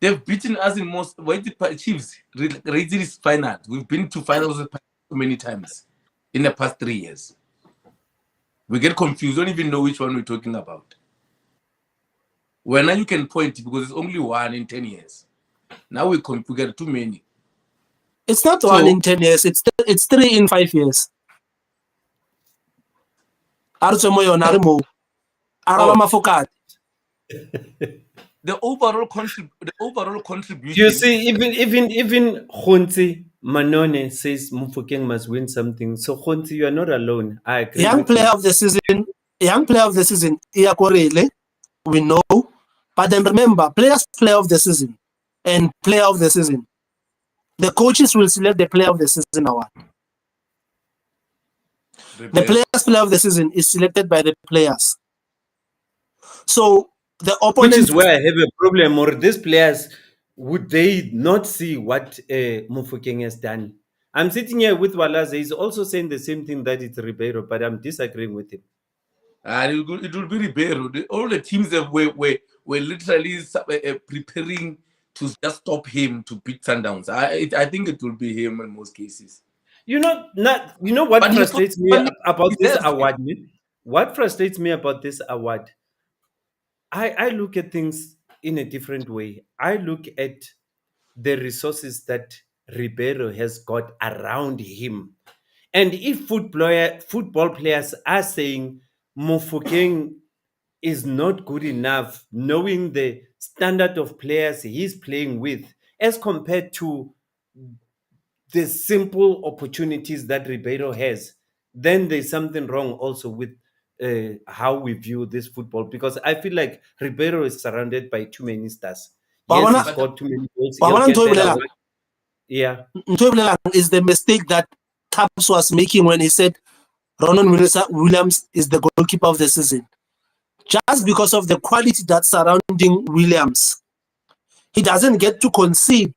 They've beaten us in most. Why the Chiefs rated this final? We've been to finals so many times in the past 3 years. We get confused. Don't even know which one we're talking about. Well, now you can point because it's only one in 10 years. Now we get too many. It's not one in 10 years. It's 3 in 5 years. Arutse mo yona re mo. Araba mafokate. The overall contribution. You see, even Khonzi Manone says Mufokeng must win something. So Khonzi, you are not alone. I agree. Young player of the season, Iyakorele, we know. But then remember, player of the season and player of the season. The coaches will select the player of the season award. The player of the season is selected by the players. So the opponent, which is where I have a problem. Or these players, would they not see what Mufokeng has done? I'm sitting here with Walaze. He's also saying the same thing that it's Ribeiro, but I'm disagreeing with him. It will be Ribeiro. All the teams that were literally preparing to just stop him to beat Sundowns. I think it will be him in most cases. You know what frustrates me about this award? What frustrates me about this award? I look at things in a different way. I look at the resources that Ribeiro has got around him. And if football players are saying Mofokeng is not good enough, knowing the standard of players he's playing with, as compared to the simple opportunities that Ribeiro has, then there's something wrong also with how we view this football, because I feel like Ribeiro is surrounded by too many stars. Yes, he's got too many goals. Yeah. Is the mistake that Taps was making when he said Ronan Williams is the goalkeeper of the season. Just because of the quality that's surrounding Williams, he doesn't get to concede.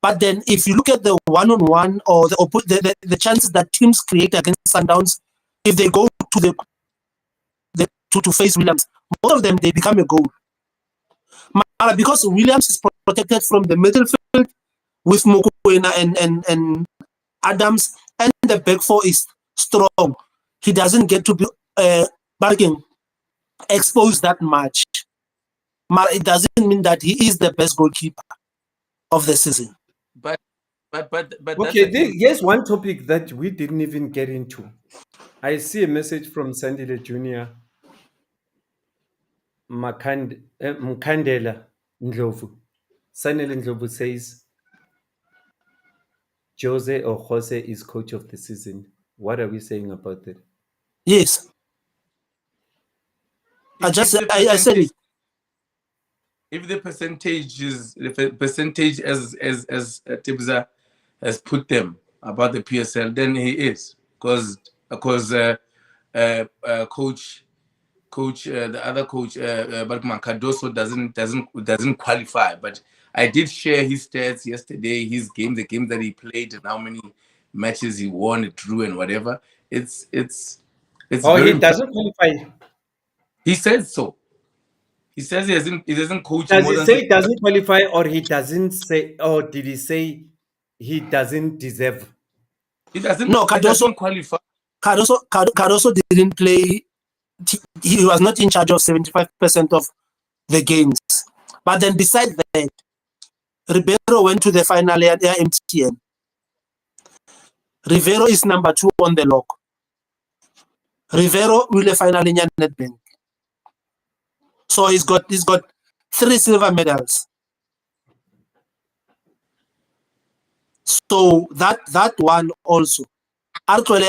But then if you look at the one-on-one or the chances that teams create against Sundowns, if they go to to face Williams, most of them, they become a goal. Because Williams is protected from the middle field with Mokoena and Adams, and the back four is strong, he doesn't get to be exposed that much. It doesn't mean that he is the best goalkeeper of the season. But okay, here's one topic that we didn't even get into. I see a message from Sandile Jr. Mkandela Ndlovu. Sandile Ndlovu says Jose is coach of the season. What are we saying about that? Yes. I said it. If the percentage as Tibza has put them about the PSL, then he is, because coach the other coach Barkman Cardoso doesn't qualify. But I did share his stats yesterday, the games that he played and how many matches he won, drew, and whatever. It's oh, he doesn't qualify. He says so. He says he doesn't coach. Does he say he doesn't qualify, or he doesn't say, or did he say he doesn't deserve? He doesn't. No, Cardoso doesn't qualify. Cardoso didn't play. He was not in charge of 75% of the games. But then besides that, Ribeiro went to the final at MTN. Ribeiro is number 2 on the log. Ribeiro will finally in Nedbank. So he's got 3 silver medals. So that one also. Actually,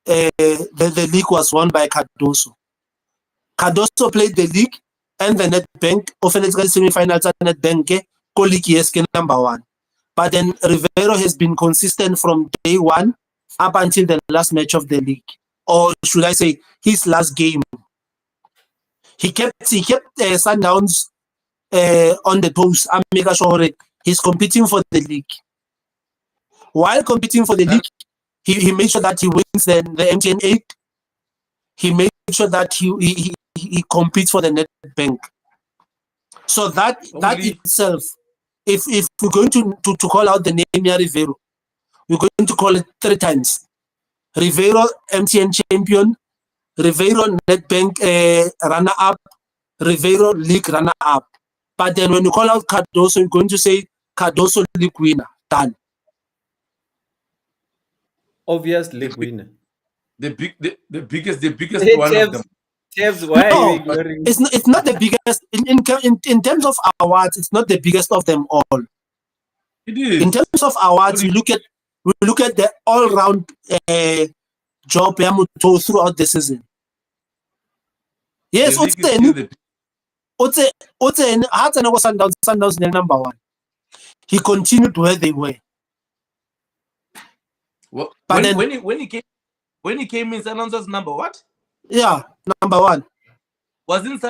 the league was won by Cardoso. Cardoso played the league and the Nedbank, often semi-finals at Nedbank, league number 1. But then Ribeiro has been consistent from day 1 up until the last match of the league, or should I say his last game. He kept Sundowns on the toes. I'm making sure he's competing for the league. While competing for the league, he makes sure that he wins the MTN 8. He makes sure that he competes for the Nedbank. So that itself, if we're going to call out the name here, Riveiro, we're going to call it 3 times. Riveiro MTN champion, Riveiro Nedbank runner-up, Riveiro league runner-up. But then when you call out Cardoso, you're going to say Cardoso league winner. Done. Obvious league winner. The biggest Hey, one of them. Tevs, why are you No, ignoring? it's not the biggest in terms of awards. It's not the biggest of them all. It is. In terms of awards, we look at the all-round job Yamuto throughout the season. Yes, The league is still the Sundowns number 1. He continued where they were. Well, But when he came in, Sundowns was number what? Yeah, number 1. Wasn't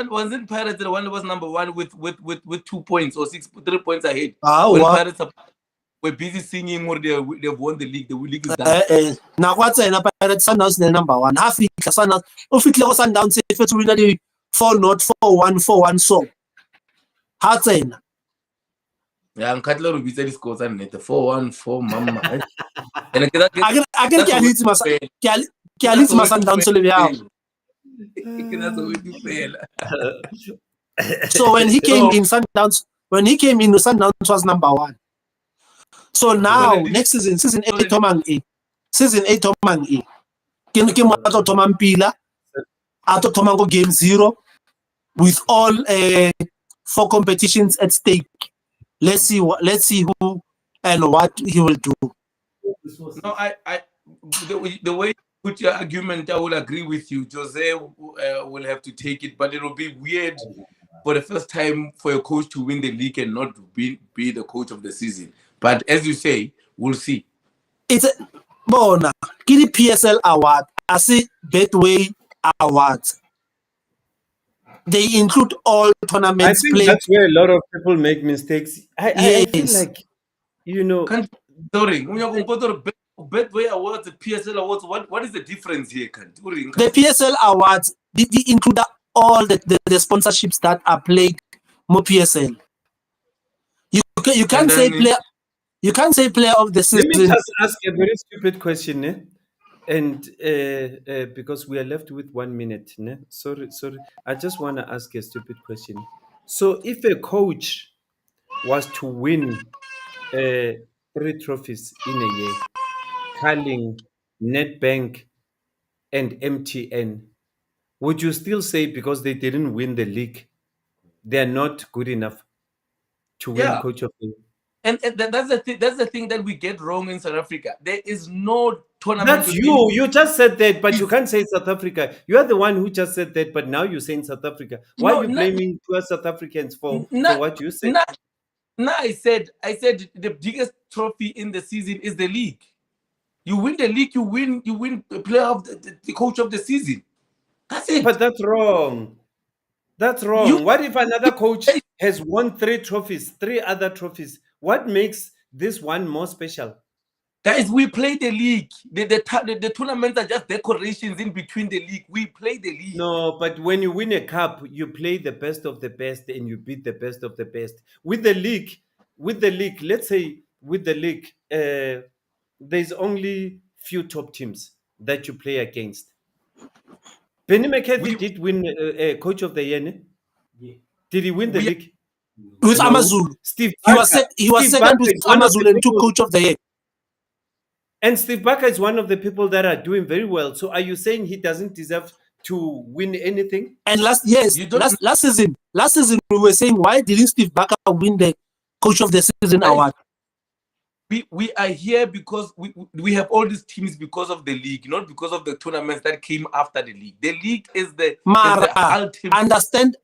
Pirates the one that was number 1 with 2 points or 3 points ahead? When Pirates were busy singing or they've won the league. The league is done. Now what's Pirates Sundowns number 1. Half Sundowns. Sundowns if it's really 4-0, 4-1, 4-1 so. Hatsena. Yeah, and Cutler will be said scores and net 4-1 for Mama. And Again, Sundowns So when he came in, Sundowns was number 1. So now next season 8 Tomang E. Season 8 Tomang E. Ke Mato Tomang Pila. Ato Tomango game 0 with all 4 competitions at stake. Let's see who and what he will do. No, the way you put your argument, I will agree with you. Jose will have to take it, but it will be weird for the first time for a coach to win the league and not be the coach of the season. But as you say, we'll see. It's a Bona Kiri PSL award. I see Betway awards. They include all tournaments I think played. that's where a lot of people make mistakes. I feel Yes. like, you know, Sorry, when you're going to Betway awards, the PSL awards, what is the difference here? The PSL awards they include all the sponsorships that are played more PSL. You can't say player. You can't say player of the let season. me just ask a very stupid question, eh? And because we are left with 1 minute, ne? Sorry, I just want to ask a stupid question. So, if a coach was to win 3 trophies in a year, Carling, Nedbank, and MTN, would you still say because they didn't win the league, they are not good enough to win Yeah. coach of the year? And that's the thing that we get wrong in South Africa. There is no tournament. That's you. You just said that, but you can't say South Africa. You are the one who just said that, but now you're saying South Africa. Why are you blaming poor South Africans for what you said? No, I said the biggest trophy in the season is the league. You win the league, you win the player of the coach of the season. That's it. But that's wrong. That's wrong. What if another coach has won 3 trophies, 3 other trophies? What makes this one more special? Guys, we play the league. The tournaments are just decorations in between the league. We play the league. No, but when you win a cup, you play the best of the best and you beat the best of the best. With the league, let's say with the league, there's only few top teams that you play against. Benny McCarthy did win coach of the year, ne? Yeah. Did he win the league? With No. Amazulu. Steve He was Barker. second Barker with is one of Amazulu the and took people- coach of the year. And Steve Barker is one of the people that are doing very well. So are you saying he doesn't deserve to win anything? And last season we were saying, why didn't Steve Barker win the coach of the season award? We are here because we have all these teams because of the league, not because of the tournaments that came after the league. The league is the ultimate. Understand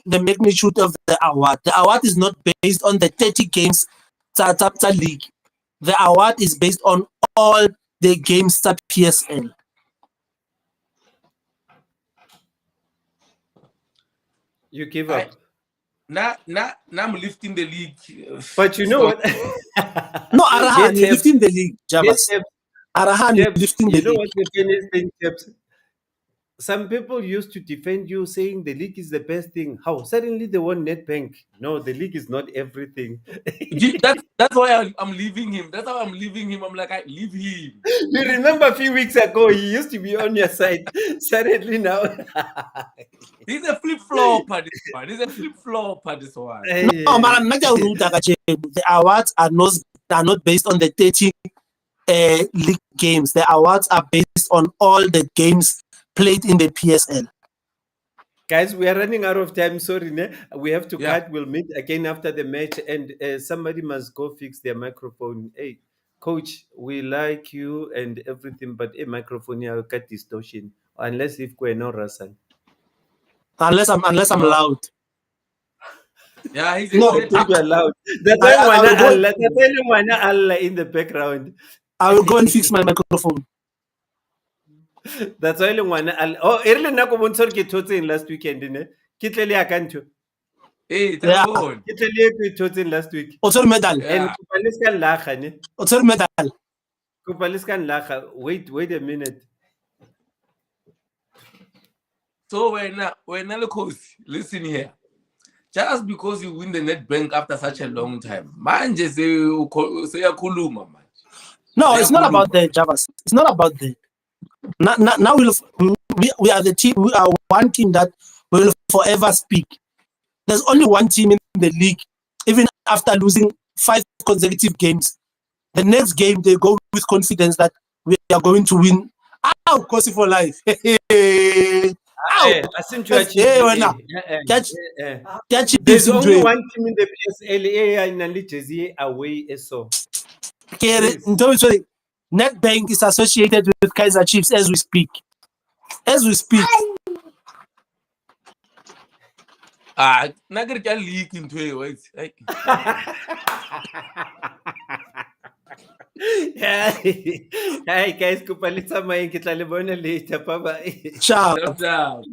the magnitude of the award. The award is not based on the 30 games Tsatsa league. The award is based on all the games at PSL. You give up. now I'm lifting the league. But you know what? No, Arahan, you're Yes, lifting the league, Javas. yes, Arahan, you're Debs, lifting the you know league. what the funniest thing, Debs? Some people used to defend you saying the league is the best thing. How? Suddenly they want Netbank. No, the league is not everything. That's why I'm leaving him. That's how I'm leaving him. I'm like, I leave him. You remember a few weeks ago, he used to be on your side. Suddenly now. He's a flip flopper. This one. He's a flip flopper. This one. No, man, the awards are not based on the 30 league games. The awards are based on all the games played in the PSL. Guys, we are running out of time. Sorry, ne? We have to Yeah. cut. We'll meet again after the match, and somebody must go fix their microphone. Hey, coach, we like you and everything, but a microphone here cut distortion. Unless if we're not Rasan. Unless I'm loud. Yeah, he's No, I think you're loud. That's I why will go- that's why Allah in the background. I will go and fix my microphone. That's why Allah. Oh, early na ko bontshore ke thotseng last weekend ne. Ke tlele ya kanto. Hey, Yeah. telephone. Ke tlele ke thotseng last week. Otsor medal. And Yeah. Kupaliskan laga ne. Otsor medal. Kupaliskan laga. Wait a minute. So when listen here. Just because you win the Netbank after such a long time, manje seyakhuluma manje. No, it's not about that, Javas. It's not about that. Now we are the team. We are one team that will forever speak. There's only one team in the league, even after losing 5 consecutive games. The next game they go with confidence that we are going to win. Ow, Kosi for life. Ow. There's only one team in the PSL in the jersey away so. Netbank is associated with Kaizer Chiefs as we speak. Nagger can leak into it. Wait. Hi guys, kupalitsa maeng ke tla le bona later. Bye bye. Ciao. Down.